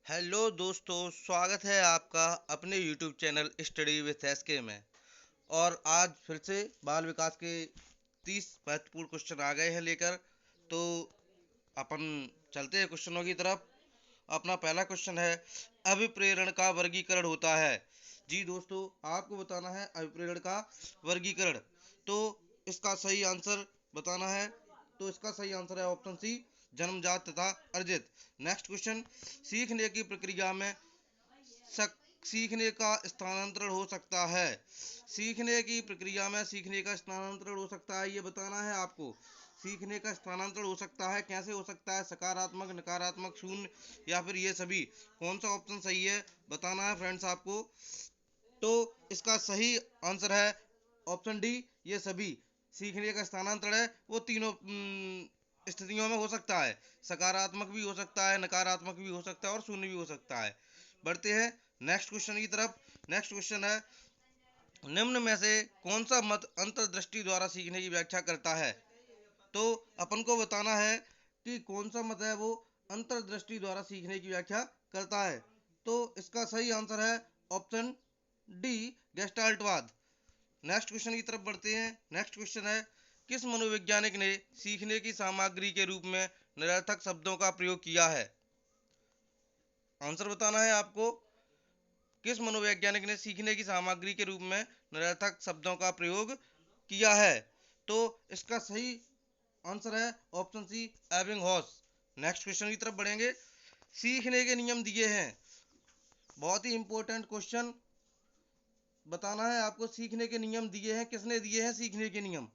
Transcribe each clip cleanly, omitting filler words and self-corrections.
Hello दोस्तों, स्वागत है आपका अपने YouTube channel study with SK में। और आज फिर से बाल विकास के 30 महत्वपूर्ण क्वेश्चन आ गए हैं लेकर। तो अपन चलते हैं क्वेश्चनों की तरफ। अपना पहला क्वेश्चन है, अभिप्रेरण का वर्गीकरण होता है। जी दोस्तों, आपको बताना है अभिप्रेरण का वर्गीकरण। तो इसका सही आंसर बताना है। तो इसका सही आंसर है ऑप्शन सी, जन्मजात तथा अर्जित। नेक्स्ट क्वेश्चन, सीखने की प्रक्रिया में सीखने का स्थानांतरण हो सकता है। सीखने की प्रक्रिया में सीखने का स्थानांतरण हो सकता है, ये बताना है आपको। सीखने का स्थानांतरण हो सकता है, कैसे हो सकता है? सकारात्मक, नकारात्मक, शून्य या फिर ये सभी। कौन सा ऑप्शन सही है बताना है फ्रेंड्स आपको। तो इसका सही आंसर है ऑप्शन डी, ये सभी। सीखने का स्थानांतरण है वो तीनों स्थितियों में हो सकता है। सकारात्मक भी हो सकता है, नकारात्मक भी हो सकता है और शून्य भी हो सकता है। बढ़ते हैं नेक्स्ट क्वेश्चन की तरफ। नेक्स्ट क्वेश्चन है, निम्न में से कौन सा मत अंतर्दृष्टि द्वारा सीखने की व्याख्या करता है? तो अपन को बताना है कि कौन सा मत है वो अंतर्दृष्टि द्वारा सीखने की व्याख्या करता है। तो इसका सही आंसर है ऑप्शन डी, गेस्टाल्टवाद। नेक्स्ट क्वेश्चन की तरफ बढ़ते हैं। नेक्स्ट क्वेश्चन है, किस मनोवैज्ञानिक ने सीखने की सामग्री के रूप में निरर्थक शब्दों का प्रयोग किया है? आंसर बताना है आपको। किस मनोवैज्ञानिक ने सीखने की सामग्री के रूप में निरर्थक शब्दों का प्रयोग किया है? तो इसका सही आंसर है option C, Ebbinghaus. Next question की तरफ बढ़ेंगे। सीखने के नियम दिए हैं, बहुत ही इंपॉर्टेंट क्वेश्चन बताना है आपको। सीखने के नियम दिए हैं, किसने दिए हैं सीखने के नियम?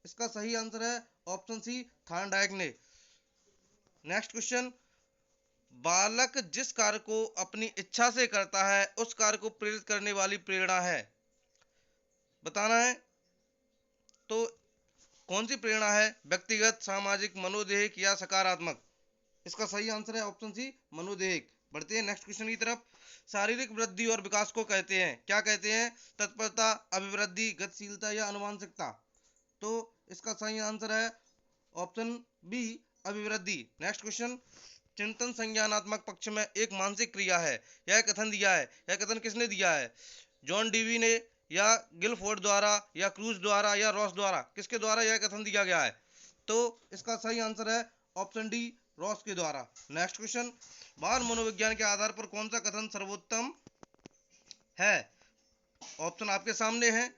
इसका सही आंसर है ऑप्शन सी, थॉर्नडाइक ने। नेक्स्ट क्वेश्चन, बालक जिस कार्य को अपनी इच्छा से करता है उस कार्य को प्रेरित करने वाली प्रेरणा है, बताना है। तो कौन सी प्रेरणा है? व्यक्तिगत, सामाजिक, मनोदेहिक या सकारात्मक? इसका सही आंसर है ऑप्शन सी, मनोदेहिक। बढ़ते हैं नेक्स्ट क्वेश्चन की तरफ। शारीरिक वृद्धि और विकास को कहते हैं, क्या कहते हैं? तत्परता, अभिवृद्धि, गतिशीलता या अनुवांशिकता? तो इसका सही आंसर है ऑप्शन बी, अभिवृद्धि। नेक्स्ट क्वेश्चन, चिंतन संज्ञानात्मक पक्ष में एक मानसिक क्रिया है। यह कथन दिया है, यह कथन किसने दिया है? जॉन डीवी ने, या गिलफोर्ड द्वारा, या क्रूज द्वारा, या रॉस द्वारा? किसके द्वारा यह कथन दिया गया है? तो इसका सही आंसर है ऑप्शन डी, रॉस के द्वारा। नेक्स्ट क्वेश्चन, बाल मनोविज्ञान के आधार पर कौन सा कथन सर्वोत्तम है? ऑप्शन आपके सामने है।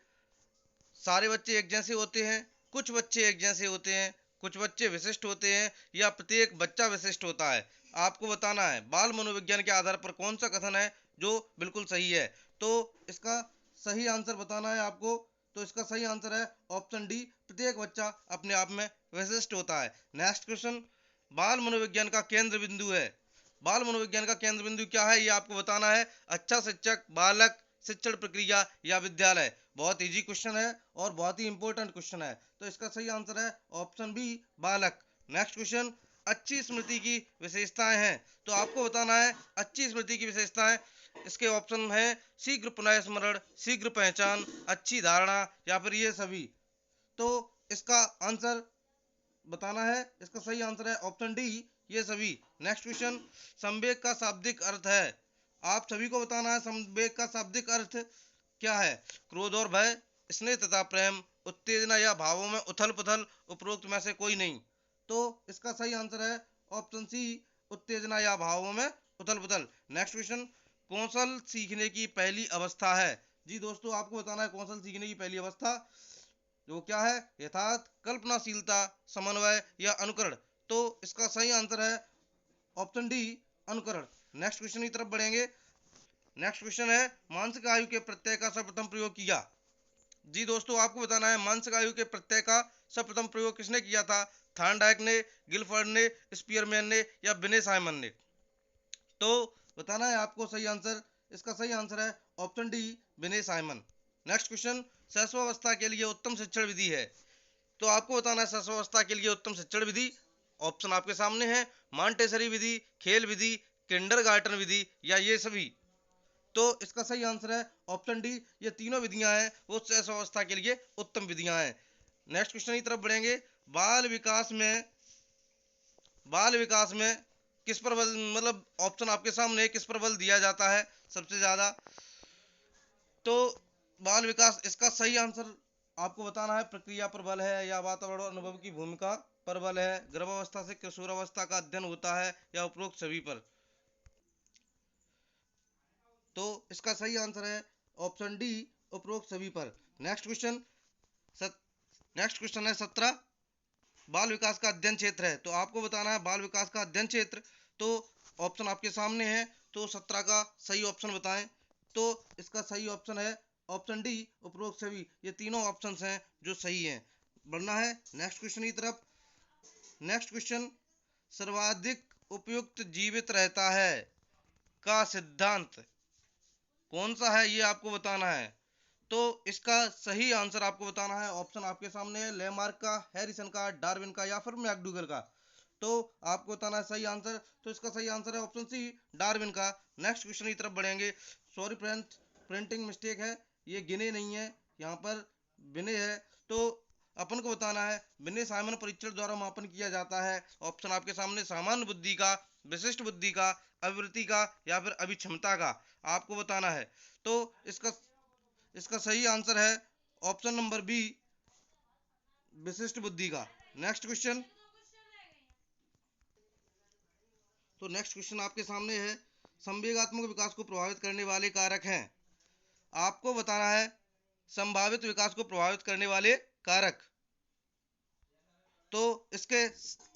सारे बच्चे एक जैसे होते हैं, कुछ बच्चे एक जैसे होते हैं, कुछ बच्चे विशिष्ट होते हैं, या प्रत्येक बच्चा विशिष्ट होता है। आपको बताना है बाल मनोविज्ञान के आधार पर कौन सा कथन है जो बिल्कुल सही है। तो इसका सही आंसर बताना है आपको। तो इसका सही आंसर है ऑप्शन डी, प्रत्येक बच्चा अपने आप में विशिष्ट होता है। नेक्स्ट क्वेश्चन, बाल मनोविज्ञान का केंद्र बिंदु है। बाल मनोविज्ञान का केंद्र बिंदु क्या है, ये आपको बताना है। अच्छा शिक्षक, बालक, शिक्षण प्रक्रिया या विद्यालय? बहुत इजी क्वेश्चन है और बहुत ही इंपॉर्टेंट क्वेश्चन है। तो इसका सही आंसर है ऑप्शन बी, बालक। नेक्स्ट क्वेश्चन, अच्छी स्मृति की विशेषताएं हैं। तो आपको बताना है अच्छी स्मृति की विशेषताएं। इसके ऑप्शन है शीघ्र पुनः स्मरण, शीघ्र पहचान, अच्छी धारणा या फिर ये सभी। तो इसका आंसर बताना है। इसका सही आंसर है ऑप्शन डी, ये सभी। नेक्स्ट क्वेश्चन, संवेग का शाब्दिक अर्थ है। आप सभी को बताना है संवेग का शाब्दिक अर्थ क्या है। क्रोध और भय, स्नेह तथा प्रेम, उत्तेजना या भावों में उथल पुथल, उपरोक्त में से कोई नहीं? तो इसका सही आंसर है ऑप्शन सी, उत्तेजना या भावों में उथल पुथल। नेक्स्ट क्वेश्चन, कौशल सीखने की पहली अवस्था है। जी दोस्तों, आपको बताना है कौशल सीखने की पहली अवस्था जो क्या है, यथार्थ, कल्पनाशीलता, समन्वय या अनुकरण? तो इसका सही आंसर है ऑप्शन डी, अनुकरण। नेक्स्ट क्वेश्चन की तरफ बढ़ेंगे। नेक्स्ट क्वेश्चन है, मानसिक आयु के प्रत्यय का सर्वप्रथम प्रयोग किया। जी दोस्तों, आपको बताना है मानसिक आयु के प्रत्यय का सर्वप्रथम प्रयोग किसने किया था? थॉर्नडाइक ने, गिलफर्ड ने, स्पीयरमैन ने या विनय साइमन ने? तो बताना है आपको सही आंसर। इसका सही आंसर है ऑप्शन डी, विनय साइमन। नेक्स्ट क्वेश्चन, शैशवावस्था के लिए उत्तम शिक्षण विधि है। तो आपको बताना है शैशवावस्था के लिए उत्तम शिक्षण विधि। ऑप्शन आपके सामने है, मॉन्टेसरी विधि, खेल विधि, किंडरगार्टन विधि या ये सभी? तो इसका सही आंसर है ऑप्शन डी, ये तीनों विधियां हैं वो शैशवावस्था के लिए उत्तम विधियां हैं। नेक्स्ट क्वेश्चन की तरफ बढ़ेंगे। बाल विकास में बाल विकास में किस पर बल, मतलब ऑप्शन आपके सामने किस पर बल दिया जाता है सबसे ज्यादा? तो बाल विकास, इसका सही आंसर आपको बताना है। प्रक्रिया पर बल है, या वातावरण और अनुभव की भूमिका पर बल है, गर्भावस्था से किशोरावस्था का अध्ययन होता है, या उपरोक्त सभी पर? तो इसका सही आंसर है ऑप्शन डी, उपरोक्त सभी पर। नेक्स्ट क्वेश्चन, नेक्स्ट क्वेश्चन है 17। बाल विकास का अध्ययन क्षेत्र है, तो आपको बताना है बाल विकास का अध्ययन क्षेत्र। तो ऑप्शन आपके सामने है, तो 17 का सही ऑप्शन बताएं। तो इसका सही ऑप्शन है ऑप्शन डी, उपरोक्त सभी। ये तीनों ऑप्शंस हैं जो सही हैं। बढ़ना है नेक्स्ट क्वेश्चन की तरफ। नेक्स्ट क्वेश्चन, सर्वाधिक उपयुक्त जीवित रहता है का सिद्धांत कौन सा है, ये आपको बताना है। तो इसका सही आंसर आपको बताना है। ऑप्शन आपके सामने है, लेमार्क का, हैरिसन का, डार्विन का, या फिर मैकडूगल का। तो आपको बताना है सही आंसर। तो इसका सही आंसर है ऑप्शन सी, डार्विन का। नेक्स्ट क्वेश्चन की तरफ बढ़ेंगे। सॉरी फ्रेंड्स, प्रिंटिंग मिस्टेक है, ये गिने नहीं है, यहाँ पर बिने है। तो अपन को बताना है बिने साइमन परीक्षण द्वारा मापन किया जाता है। ऑप्शन आपके सामने, सामान्य बुद्धि का, विशिष्ट बुद्धि का, अभिवृत्ति का, या फिर अभिक्षमता का, आपको बताना है। तो इसका इसका सही आंसर है ऑप्शन नंबर बी, विशिष्ट बुद्धि का। नेक्स्ट क्वेश्चन, तो नेक्स्ट क्वेश्चन आपके सामने है, संवेगात्मक विकास को प्रभावित करने वाले कारक हैं। आपको बताना है संभावित विकास को प्रभावित करने वाले कारक। तो इसके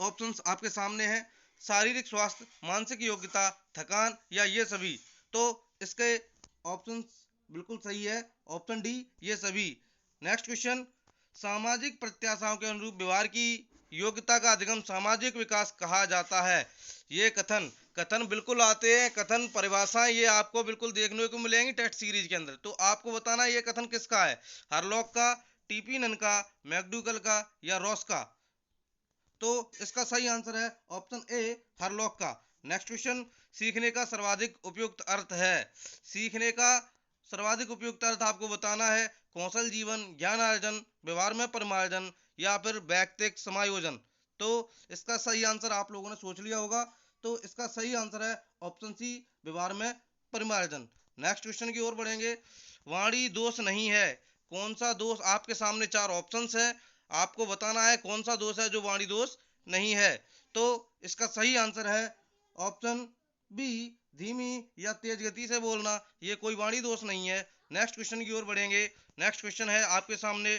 ऑप्शंस आपके सामने हैं, शारीरिक स्वास्थ्य, मानसिक योग्यता, थकान, या ये सभी। तो इसके ऑप्शंस बिल्कुल सही है, ऑप्शन डी, ये सभी। नेक्स्ट क्वेश्चन, सामाजिक प्रत्याशाओं के अनुरूप व्यवहार की योग्यता का अधिगम सामाजिक विकास कहा जाता है। ये कथन कथन बिल्कुल आते हैं, कथन परिभाषाएं ये आपको बिल्कुल देखने को मिलेंगी टेस्ट सीरीज के अंदर। तो आपको बताना है ये कथन किसका है, हरलॉक का, टीपी नन का, मैकडूगल का, या रॉस का। तो इसका सही आंसर है ऑप्शन ए, हरलॉक का। नेक्स्ट क्वेश्चन, सीखने का सर्वाधिक उपयुक्त अर्थ है। सीखने का सर्वाधिक उपयुक्त अर्थ आपको बताना है कौशल जीवन, ज्ञान अर्जन, व्यवहार में परिमार्जन, या फिर व्यक्तिक समायोजन। तो इसका सही आंसर आप लोगों ने सोच लिया होगा। तो इसका सही आंसर है ऑप्शन सी, व्यवहार में परिमार्जन। नेक्स्ट क्वेश्चन की ओर बढ़ेंगे। वाणी दोष नहीं है, कौन सा दोष? आपके सामने चार ऑप्शंस है, आपको बताना है कौन सा दोष है जो वाणी दोष नहीं है। तो इसका सही आंसर है ऑप्शन बी, धीमी या तेज गति से बोलना, ये कोई वाणी दोष नहीं है। नेक्स्ट क्वेश्चन की ओर बढ़ेंगे। नेक्स्ट क्वेश्चन है आपके सामने,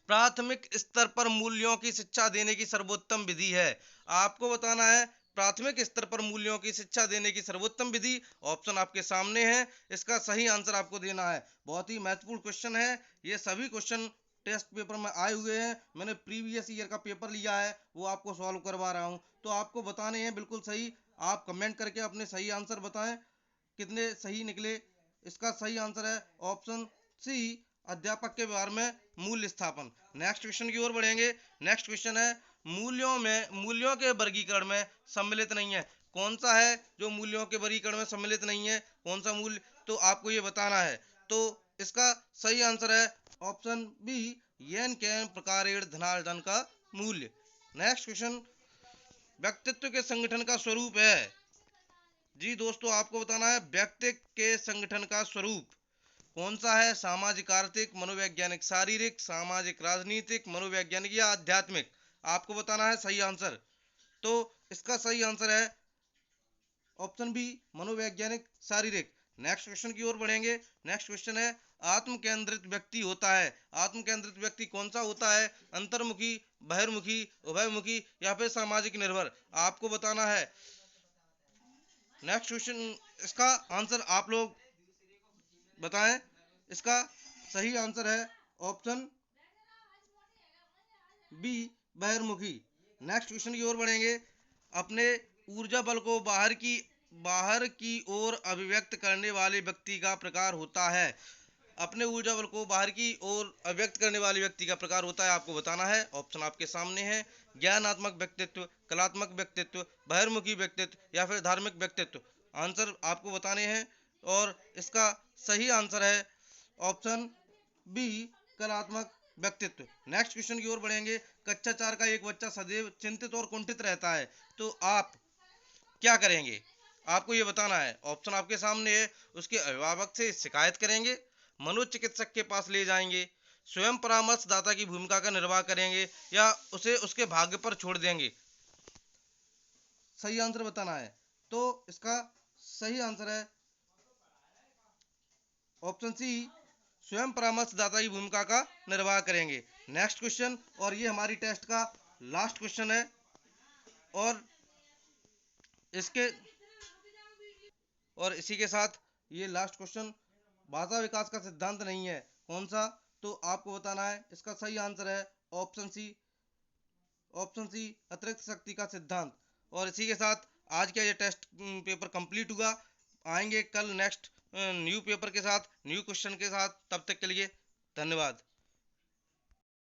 प्राथमिक स्तर पर मूल्यों की शिक्षा देने की सर्वोत्तम विधि है। आपको बताना है प्राथमिक स्तर पर मूल्यों की शिक्षा देने की सर्वोत्तम विधि। ऑप्शन आपके सामने है, इसका सही आंसर आपको देना है। बहुत ही महत्वपूर्ण क्वेश्चन है, ये सभी क्वेश्चन टेस्ट पेपर में आए हुए हैं। मैंने प्रीवियस ईयर का पेपर लिया है, वो आपको सॉल्व करवा रहा हूँ। तो आपको बताने हैं बिल्कुल सही। आप कमेंट करके अपने सही आंसर बताएं कितने सही निकले। इसका सही आंसर है ऑप्शन सी, अध्यापक के व्यवहार में मूल्य स्थापन। नेक्स्ट क्वेश्चन की ओर बढ़ेंगे। नेक्स्ट क्वेश्चन है, मूल्यों के वर्गीकरण में सम्मिलित नहीं है। कौन सा है जो मूल्यों के वर्गीकरण में सम्मिलित नहीं है, कौन सा मूल्य? तो आपको ये बताना है। तो इसका सही आंसर है ऑप्शन बी, येन कैन प्रकारेण धनार्जन का मूल्य। नेक्स्ट क्वेश्चन, व्यक्तित्व के संगठन का स्वरूप है। जी दोस्तों, आपको बताना है व्यक्ति के संगठन का स्वरूप कौन सा है, सामाजिक आर्थिक, मनोवैज्ञानिक शारीरिक, सामाजिक राजनीतिक, मनोवैज्ञानिक, या आध्यात्मिक। आपको बताना है सही आंसर। तो इसका सही आंसर है ऑप्शन बी, मनोवैज्ञानिक शारीरिक। नेक्स्ट क्वेश्चन की ओर बढ़ेंगे। नेक्स्ट क्वेश्चन है, आत्म केंद्रित व्यक्ति होता है। आत्म केंद्रित व्यक्ति कौन सा होता है, अंतर्मुखी, बहिर्मुखी, उभयमुखी, या फिर सामाजिक निर्भर? आपको बताना है। नेक्स्ट क्वेश्चन, इसका आंसर आप लोग बताएं। इसका सही आंसर है ऑप्शन बी, बहिर्मुखी। नेक्स्ट क्वेश्चन की ओर बढ़ेंगे। अपने ऊर्जा बल को बाहर की ओर अभिव्यक्त करने वाले व्यक्ति का प्रकार होता है। अपने ऊर्जा बल को बाहर की ओर अभिव्यक्त करने वाले व्यक्ति का प्रकार होता है, आपको बताना है। ऑप्शन आपके सामने है, ज्ञानात्मक व्यक्तित्व, कलात्मक व्यक्तित्व, बहिर्मुखी व्यक्तित्व, या फिर धार्मिक व्यक्तित्व। आंसर आपको बताने हैं, और इसका सही आंसर है ऑप्शन बी, कलात्मक व्यक्तित्व। नेक्स्ट क्वेश्चन की ओर बढ़ेंगे। कक्षा 4 का एक बच्चा सदैव चिंतित और कुंठित रहता है। तो आप क्या करेंगे? आपको ये बताना है। ऑप्शन आपके सामने है। उसके अभिभावक से शिकायत करेंगे, मनोचिकित्सक के पास ले जाएंगे, स्वयं परामर्शदाता की भूमिका का निर्वाह करेंगे, या उसे उसके भाग्य पर छोड़ देंगे। सही आंसर बताना है। तो इसका सही आंसर है ऑप्शन सी, स्वयं परामर्शदाता की भूमिका का निर्वाह करेंगे। नेक्स्ट क्वेश्चन, और ये हमारी टेस्ट का लास्ट क्वेश्चन है। और इसके और इसी के साथ ये लास्ट क्वेश्चन, भाषा विकास का सिद्धांत नहीं है, कौन सा? तो आपको बताना है। इसका सही आंसर है ऑप्शन सी, अतिरिक्त शक्ति का सिद्धांत। और इसी के साथ आज का ये टेस्ट पेपर कंप्लीट हुआ। आएंगे कल नेक्स्ट न्यू पेपर के साथ, न्यू क्वेश्चन के साथ। तब तक के लिए धन्यवाद।